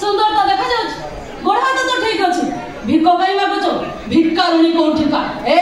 सुंदर तो देखा जाउछ गोड़ हाथ तो ठीक अछि भिक्को कई मागुछ भिक्कारुणी कोठी का ए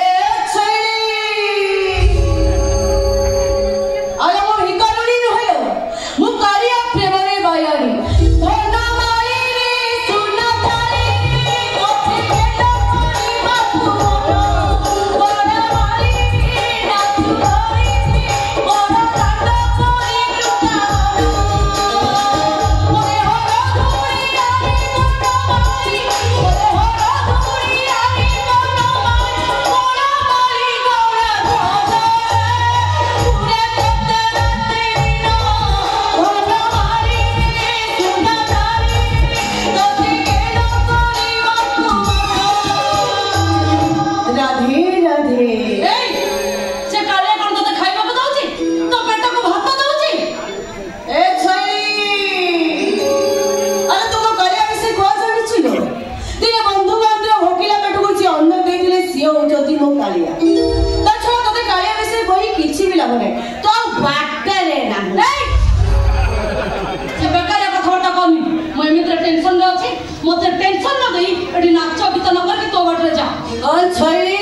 मते टेंशन न देई एडी नाच गीत न करके तो बाटरे जा कौन छई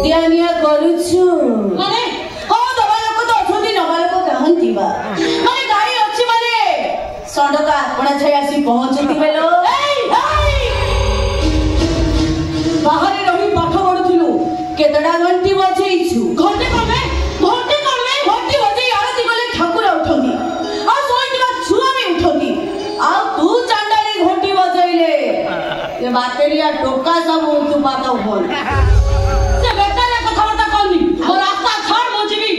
दियानिया करूछु माने ओ दबाला को तो अथुदी नबाला को कहंती बा माने गाई अछि माने सडका अपना छई आसी पहुंचती बेलो बाहरे रही पाठ पढुथिलु केतडा घंटी बजेइछु घंटे कमे घंटी बजेई आरती गले ठाकुर उठंती आ सोइतबा छुआ में उठंती आ तू चांडाली घंटी बजैले ये बातेरिया टोका सब तू बातो बोल से बेटा ने कथा बता कोनी और रास्ता छोड़ मोजीबी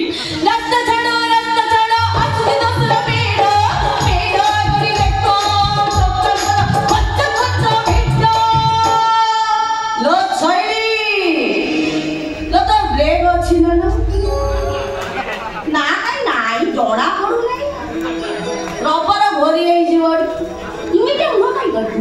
रास्ता छोड़ो आसुदी दसरा पेड़ो करी देखो खच्चा भेटो लो छईली लो तो ब्रेक अछि ना नाई जोड़ा पड़ू नहीं रबर भरी आई जीवन इमिटे उन काई करतु